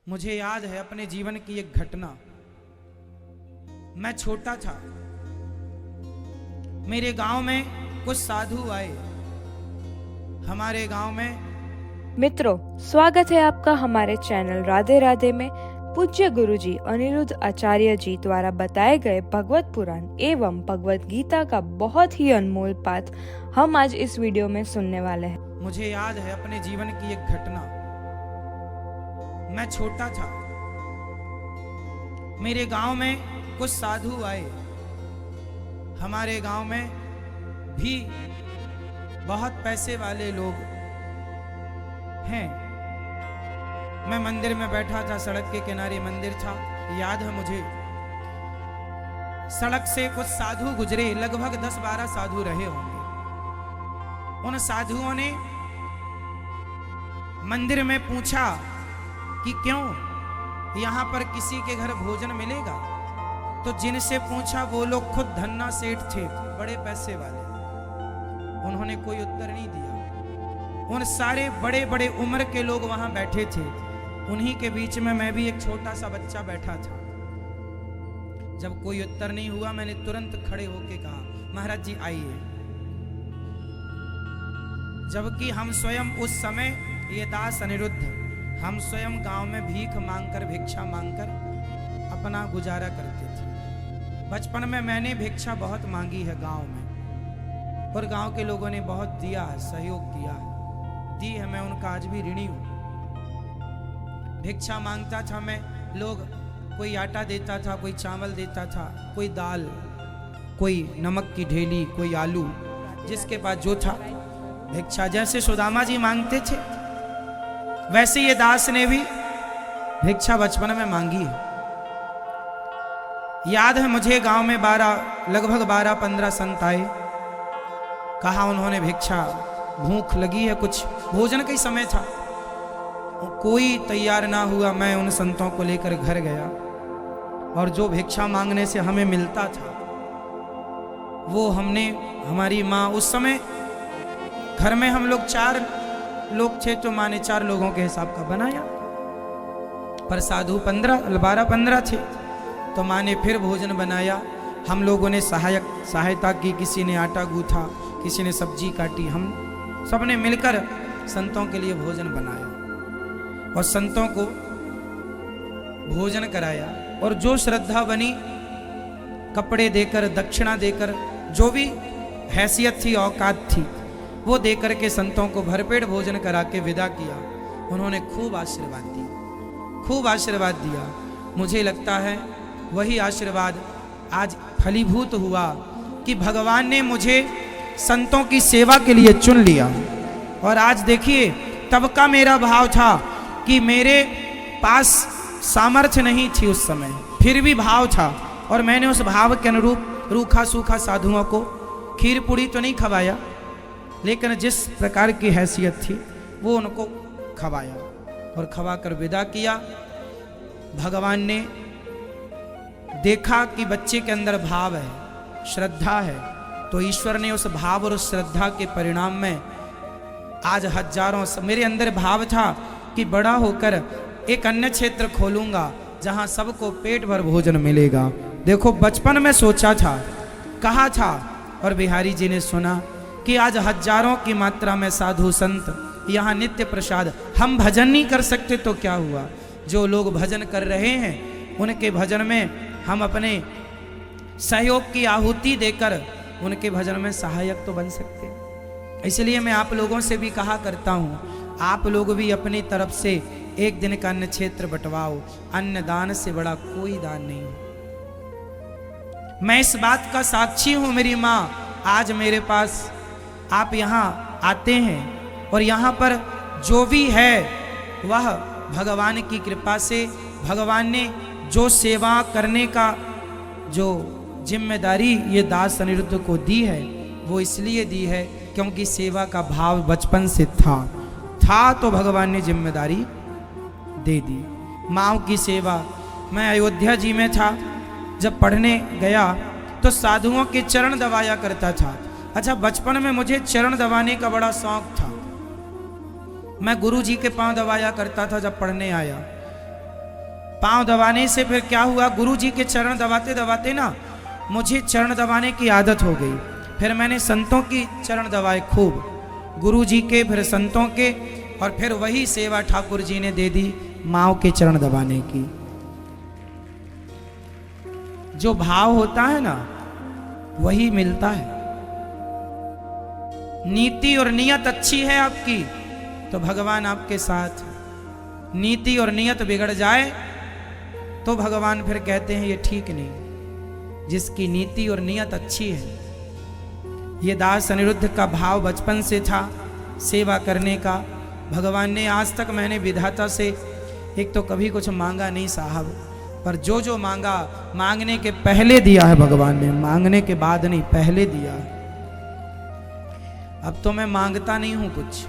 मुझे याद है अपने जीवन की एक घटना। मैं छोटा था, मेरे गांव में कुछ साधु आए हमारे गांव में। मित्रों, स्वागत है आपका हमारे चैनल राधे राधे में। पूज्य गुरुजी अनिरुद्ध आचार्य जी द्वारा बताए गए भगवत पुराण एवं भगवत गीता का बहुत ही अनमोल पाठ हम आज इस वीडियो में सुनने वाले हैं। मुझे याद है अपने जीवन की एक घटना। मैं छोटा था, मेरे गांव में कुछ साधु आए हमारे गांव में भी बहुत पैसे वाले लोग हैं। मैं मंदिर में बैठा था, सड़क के किनारे मंदिर था। याद है मुझे, सड़क से कुछ साधु गुजरे, लगभग 10-12 साधु रहे होंगे। उन साधुओं ने मंदिर में पूछा कि क्यों यहां पर किसी के घर भोजन मिलेगा। तो जिनसे पूछा वो लोग खुद धन्ना सेठ थे, बड़े पैसे वाले। उन्होंने कोई उत्तर नहीं दिया। उन सारे बड़े बड़े उम्र के लोग वहां बैठे थे, उन्हीं के बीच में मैं भी एक छोटा सा बच्चा बैठा था। जब कोई उत्तर नहीं हुआ, मैंने तुरंत खड़े होकर कहा, महाराज जी आइए। जबकि हम स्वयं उस समय, ये दास अनिरुद्ध, हम स्वयं गांव में भीख मांगकर, भिक्षा मांगकर अपना गुजारा करते थे। बचपन में मैंने भिक्षा बहुत मांगी है गांव में, और गांव के लोगों ने बहुत दिया है, सहयोग किया है, दी है। मैं उनका आज भी ऋणी हूं। भिक्षा मांगता था मैं, लोग कोई आटा देता था, कोई चावल देता था, कोई दाल, कोई नमक की ढेली, कोई आलू, जिसके पास जो था भिक्षा। जैसे सुदामा जी मांगते थे, वैसे ये दास ने भी भिक्षा बचपन में मांगी है। याद है मुझे, गांव में लगभग 12-15 संत आए। कहा उन्होंने भिक्षा, भूख लगी है, कुछ भोजन का ही समय था। कोई तैयार ना हुआ। मैं उन संतों को लेकर घर गया, और जो भिक्षा मांगने से हमें मिलता था वो हमने, हमारी माँ, उस समय घर में हम लोग 4 लोग थे, तो माँ ने 4 लोगों के हिसाब का बनाया। पर साधु 12-15 थे, तो माँ ने फिर भोजन बनाया। हम लोगों ने सहायता की, किसी ने आटा गूथा, किसी ने सब्जी काटी। हम सब ने मिलकर संतों के लिए भोजन बनाया और संतों को भोजन कराया। और जो श्रद्धा बनी, कपड़े देकर, दक्षिणा देकर, जो भी हैसियत थी, औकात थी, वो देकर के संतों को भरपेट भोजन करा के विदा किया। उन्होंने खूब आशीर्वाद दिया, खूब आशीर्वाद दिया। मुझे लगता है वही आशीर्वाद आज फलीभूत हुआ कि भगवान ने मुझे संतों की सेवा के लिए चुन लिया। और आज देखिए, तब का मेरा भाव था कि मेरे पास सामर्थ्य नहीं थी उस समय, फिर भी भाव था, और मैंने उस भाव के अनुरूप रूखा सूखा साधुओं को खीर पूड़ी तो नहीं खवाया, लेकिन जिस प्रकार की हैसियत थी वो उनको खवाया और खवा कर विदा किया। भगवान ने देखा कि बच्चे के अंदर भाव है, श्रद्धा है, तो ईश्वर ने उस भाव और उस श्रद्धा के परिणाम में आज हजारों, मेरे अंदर भाव था कि बड़ा होकर एक अन्य क्षेत्र खोलूंगा जहां सबको पेट भर भोजन मिलेगा। देखो, बचपन में सोचा था, कहा था, और बिहारी जी ने सुना कि आज हजारों की मात्रा में साधु संत यहाँ नित्य प्रसाद। हम भजन नहीं कर सकते तो क्या हुआ, जो लोग भजन कर रहे हैं उनके भजन में हम अपने सहयोग की आहुति देकर उनके भजन में सहायक तो बन सकते हैं। इसलिए मैं आप लोगों से भी कहा करता हूँ, आप लोग भी अपनी तरफ से एक दिन का अन्न क्षेत्र बंटवाओ। अन्न दान से बड़ा कोई दान नहीं है। मैं इस बात का साक्षी हूँ। मेरी माँ, आज मेरे पास आप यहाँ आते हैं, और यहाँ पर जो भी है वह भगवान की कृपा से, भगवान ने जो सेवा करने का जो जिम्मेदारी ये दास अनिरुद्ध को दी है, वो इसलिए दी है क्योंकि सेवा का भाव बचपन से था, तो भगवान ने जिम्मेदारी दे दी। माँ की सेवा। मैं अयोध्या जी में था, जब पढ़ने गया तो साधुओं के चरण दबाया करता था। अच्छा, बचपन में मुझे चरण दबाने का बड़ा शौक था। मैं गुरु जी के पांव दबाया करता था जब पढ़ने आया। पांव दबाने से फिर क्या हुआ, गुरु जी के चरण दबाते दबाते ना मुझे चरण दबाने की आदत हो गई। फिर मैंने संतों की चरण दबाए खूब, गुरु जी के, फिर संतों के, और फिर वही सेवा ठाकुर जी ने दे दी माँ के चरण दबाने की। जो भाव होता है ना वही मिलता है। नीति और नियत अच्छी है आपकी तो भगवान आपके साथ, नीति और नियत बिगड़ जाए तो भगवान फिर कहते हैं ये ठीक नहीं। जिसकी नीति और नियत अच्छी है, ये दास अनिरुद्ध का भाव बचपन से था सेवा करने का। भगवान ने आज तक, मैंने विधाता से एक तो कभी कुछ मांगा नहीं साहब, पर जो जो मांगा मांगने के पहले दिया है भगवान ने, मांगने के बाद नहीं, पहले दिया है। अब तो मैं मांगता नहीं हूं कुछ,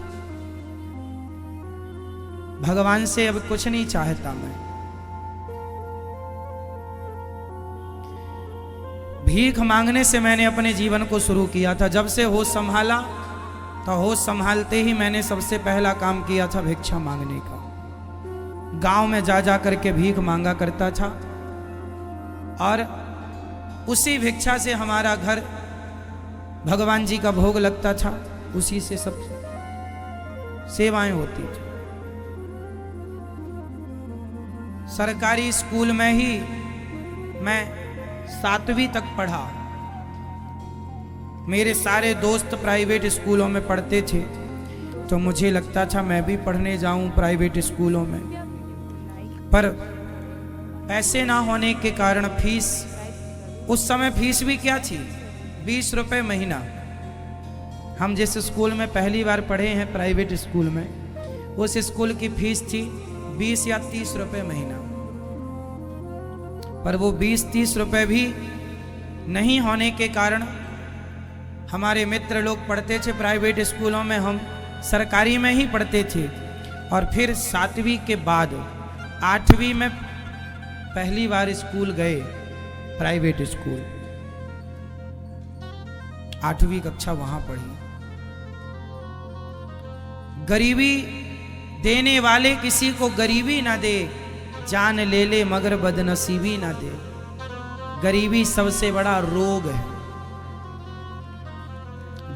भगवान से अब कुछ नहीं चाहता मैं। भीख मांगने से मैंने अपने जीवन को शुरू किया था। जब से होश संभाला तो होश संभालते ही मैंने सबसे पहला काम किया था भिक्षा मांगने का। गांव में जा जा करके भीख मांगा करता था और उसी भिक्षा से हमारा घर, भगवान जी का भोग लगता था, उसी से सब सेवाएं होती थी। सरकारी स्कूल में ही मैं 7वीं तक पढ़ा। मेरे सारे दोस्त प्राइवेट स्कूलों में पढ़ते थे तो मुझे लगता था मैं भी पढ़ने जाऊं प्राइवेट स्कूलों में, पर पैसे ना होने के कारण फीस, उस समय फीस भी क्या थी, 20 रुपए महीना। हम जिस स्कूल में पहली बार पढ़े हैं प्राइवेट स्कूल में, उस स्कूल की फीस थी 20 या 30 रुपए महीना। पर वो 20-30 रुपए भी नहीं होने के कारण हमारे मित्र लोग पढ़ते थे प्राइवेट स्कूलों में, हम सरकारी में ही पढ़ते थे। और फिर 7वीं के बाद 8वीं में पहली बार स्कूल गए, प्राइवेट स्कूल, 8वीं कक्षा वहां पढ़ी। गरीबी देने वाले किसी को गरीबी ना दे, जान ले ले मगर बदनसीबी ना दे। गरीबी सबसे बड़ा रोग है।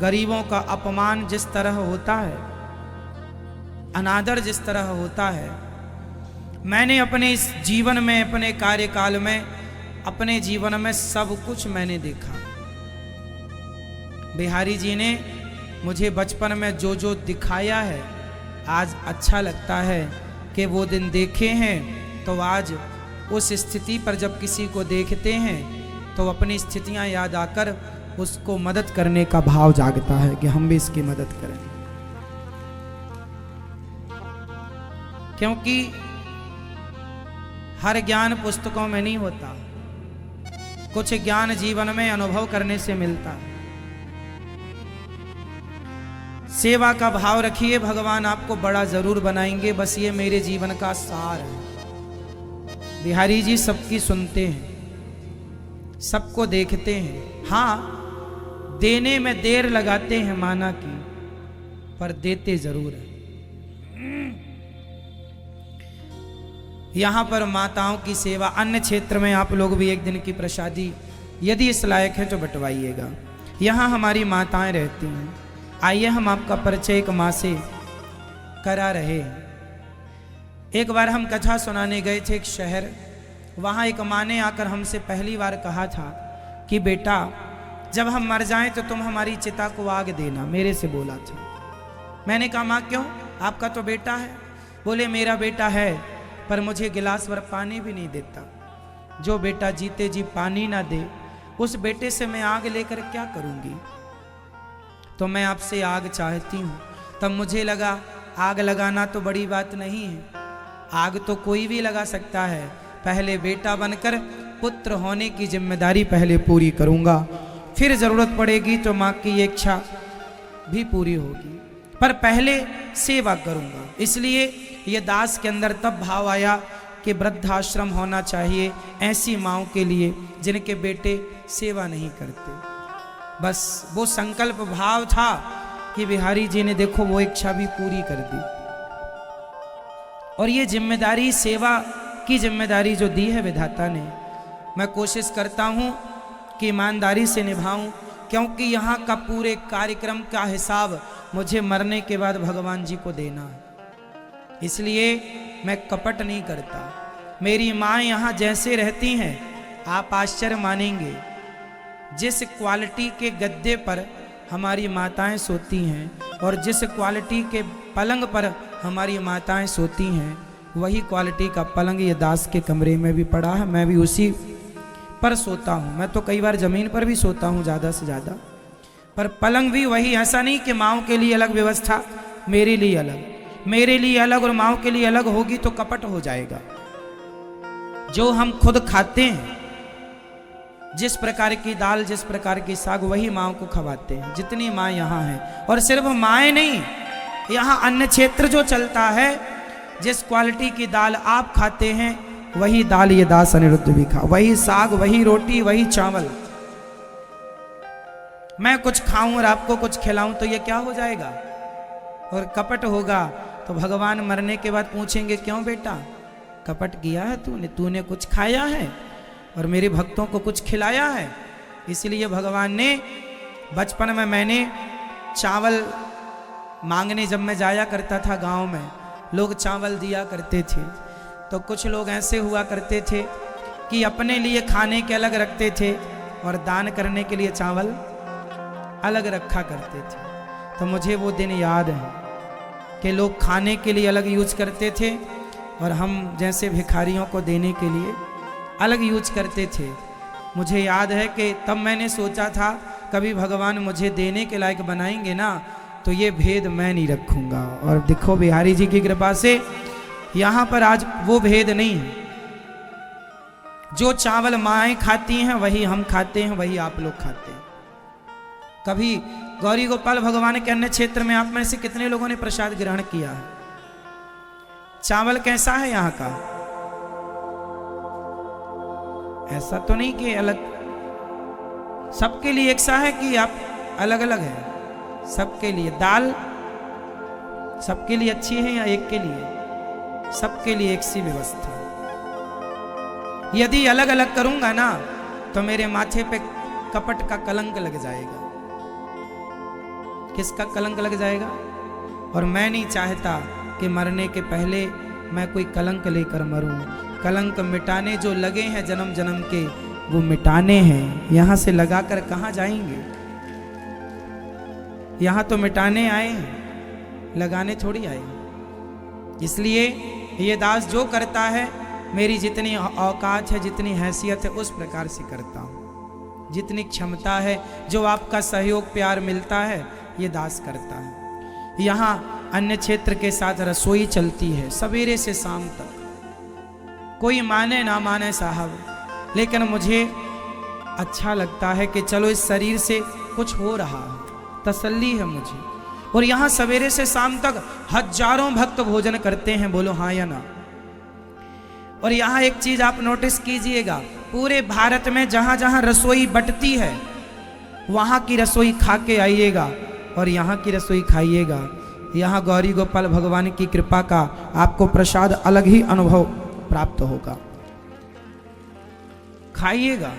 गरीबों का अपमान जिस तरह होता है, अनादर जिस तरह होता है, मैंने अपने इस जीवन में, अपने कार्यकाल में, अपने जीवन में सब कुछ मैंने देखा। बिहारी जी ने मुझे बचपन में जो जो दिखाया है, आज अच्छा लगता है कि वो दिन देखे हैं। तो आज उस स्थिति पर जब किसी को देखते हैं तो अपनी स्थितियां याद आकर उसको मदद करने का भाव जागता है कि हम भी इसकी मदद करें। क्योंकि हर ज्ञान पुस्तकों में नहीं होता, कुछ ज्ञान जीवन में अनुभव करने से मिलता है। सेवा का भाव रखिए, भगवान आपको बड़ा जरूर बनाएंगे। बस ये मेरे जीवन का सार है। बिहारी जी सबकी सुनते हैं, सबको देखते हैं, हाँ देने में देर लगाते हैं माना की, पर देते जरूर है। यहां पर माताओं की सेवा, अन्य क्षेत्र में आप लोग भी एक दिन की प्रसादी यदि इस लायक है तो बंटवाइएगा। यहां हमारी माताएं रहती हैं। आइए हम आपका परिचय एक माँ से करा रहे हैं। एक बार हम कथा सुनाने गए थे एक शहर, वहाँ एक माँ ने आकर हमसे पहली बार कहा था कि बेटा जब हम मर जाएं तो तुम हमारी चिता को आग देना, मेरे से बोला था। मैंने कहा माँ क्यों, आपका तो बेटा है। बोले मेरा बेटा है पर मुझे गिलास भर पानी भी नहीं देता। जो बेटा जीते जी पानी ना दे, उस बेटे से मैं आग लेकर क्या करूँगी। तो मैं आपसे आग चाहती हूँ। तब मुझे लगा आग लगाना तो बड़ी बात नहीं है, आग तो कोई भी लगा सकता है। पहले बेटा बनकर पुत्र होने की जिम्मेदारी पहले पूरी करूँगा, फिर जरूरत पड़ेगी तो माँ की इच्छा भी पूरी होगी, पर पहले सेवा करूँगा। इसलिए ये दास के अंदर तब भाव आया कि वृद्धाश्रम होना चाहिए ऐसी माँओं के लिए जिनके बेटे सेवा नहीं करते। बस वो संकल्प भाव था कि बिहारी जी ने देखो वो इच्छा भी पूरी कर दी। और ये जिम्मेदारी सेवा की जिम्मेदारी जो दी है विधाता ने, मैं कोशिश करता हूँ कि ईमानदारी से निभाऊं, क्योंकि यहाँ का पूरे कार्यक्रम का हिसाब मुझे मरने के बाद भगवान जी को देना है। इसलिए मैं कपट नहीं करता। मेरी माँ यहाँ जैसे रहती हैं, आप आश्चर्य मानेंगे। जिस क्वालिटी के गद्दे पर हमारी माताएं सोती हैं और जिस क्वालिटी के पलंग पर हमारी माताएं सोती हैं, वही क्वालिटी का पलंग ये दास के कमरे में भी पड़ा है। मैं भी उसी पर सोता हूँ। मैं तो कई बार ज़मीन पर भी सोता हूँ ज़्यादा से ज़्यादा, पर पलंग भी वही। ऐसा नहीं कि माँओं के लिए अलग व्यवस्था, मेरे लिए अलग, मेरे लिए अलग और माँओं के लिए अलग होगी तो कपट हो जाएगा। जो हम खुद खाते हैं, जिस प्रकार की दाल, जिस प्रकार की साग, वही माँओं को खवाते हैं। जितनी माँ यहाँ हैं, और सिर्फ माएँ नहीं, यहाँ अन्य क्षेत्र जो चलता है, जिस क्वालिटी की दाल आप खाते हैं वही दाल ये दास अनिरुद्ध भी खा, वही साग, वही रोटी, वही चावल। मैं कुछ खाऊं और आपको कुछ खिलाऊं तो ये क्या हो जाएगा? और कपट होगा तो भगवान मरने के बाद पूछेंगे, क्यों बेटा कपट किया है तूने? तूने कुछ खाया है और मेरे भक्तों को कुछ खिलाया है? इसलिए भगवान ने, बचपन में मैंने चावल मांगने जब मैं जाया करता था गांव में, लोग चावल दिया करते थे, तो कुछ लोग ऐसे हुआ करते थे कि अपने लिए खाने के अलग रखते थे और दान करने के लिए चावल अलग रखा करते थे। तो मुझे वो दिन याद है कि लोग खाने के लिए अलग यूज करते थे और हम जैसे भिखारियों को देने के लिए अलग यूज करते थे। मुझे याद है कि तब मैंने सोचा था कभी भगवान मुझे देने के लायक बनाएंगे ना, तो ये भेद मैं नहीं रखूंगा। और देखो बिहारी जी की कृपा से यहाँ पर आज वो भेद नहीं है। जो चावल माएँ खाती हैं वही हम खाते हैं, वही आप लोग खाते हैं। कभी गौरी गोपाल भगवान के अन्य क्षेत्र में आप में से कितने लोगों ने प्रसाद ग्रहण किया है? चावल कैसा है यहाँ का? ऐसा तो नहीं कि अलग, सबके लिए एक सा है कि आप अलग अलग है? सबके लिए दाल सबके लिए अच्छी है या एक के लिए? सबके लिए एक सी व्यवस्था। यदि अलग अलग करूंगा ना तो मेरे माथे पे कपट का कलंक लग जाएगा। किसका कलंक लग जाएगा? और मैं नहीं चाहता कि मरने के पहले मैं कोई कलंक लेकर मरूं। कलंक मिटाने जो लगे हैं जन्म जन्म के, वो मिटाने हैं। यहां से लगाकर कहां जाएंगे? यहां तो मिटाने आए हैं, लगाने थोड़ी आए हैं। इसलिए ये दास जो करता है, मेरी जितनी औकात है, जितनी हैसियत है, उस प्रकार से करता हूं। जितनी क्षमता है, जो आपका सहयोग प्यार मिलता है, ये दास करता है। यहाँ अन्य क्षेत्र के साथ रसोई चलती है सवेरे से शाम तक। कोई माने ना माने साहब, लेकिन मुझे अच्छा लगता है कि चलो इस शरीर से कुछ हो रहा है, तसल्ली है मुझे। और यहाँ सवेरे से शाम तक हजारों भक्त भोजन करते हैं, बोलो हाँ या ना। और यहाँ एक चीज आप नोटिस कीजिएगा, पूरे भारत में जहां जहां रसोई बटती है, वहां की रसोई खा के आइएगा और यहाँ की रसोई खाइएगा। यहाँ गौरी गोपाल भगवान की कृपा का आपको प्रसाद अलग ही अनुभव प्राप्त होगा। खाइएगा,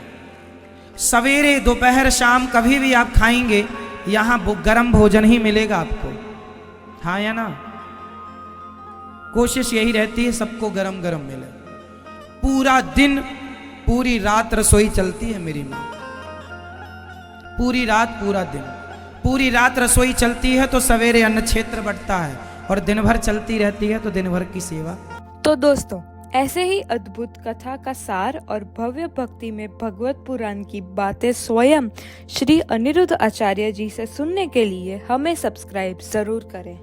सवेरे दोपहर शाम कभी भी आप खाएंगे, यहाँ गर्म भोजन ही मिलेगा आपको, हाँ या ना। कोशिश यही रहती है सबको गरम गरम मिले। पूरा दिन पूरी रात रसोई चलती है मेरी माँ, पूरी रात पूरा दिन, पूरी रात रसोई चलती है तो सवेरे अन्न क्षेत्र बढ़ता है, और दिन भर चलती रहती है तो दिन भर की सेवा। तो दोस्तों, ऐसे ही अद्भुत कथा का सार और भव्य भक्ति में भगवत पुराण की बातें स्वयं श्री अनिरुद्ध आचार्य जी से सुनने के लिए हमें सब्सक्राइब जरूर करें।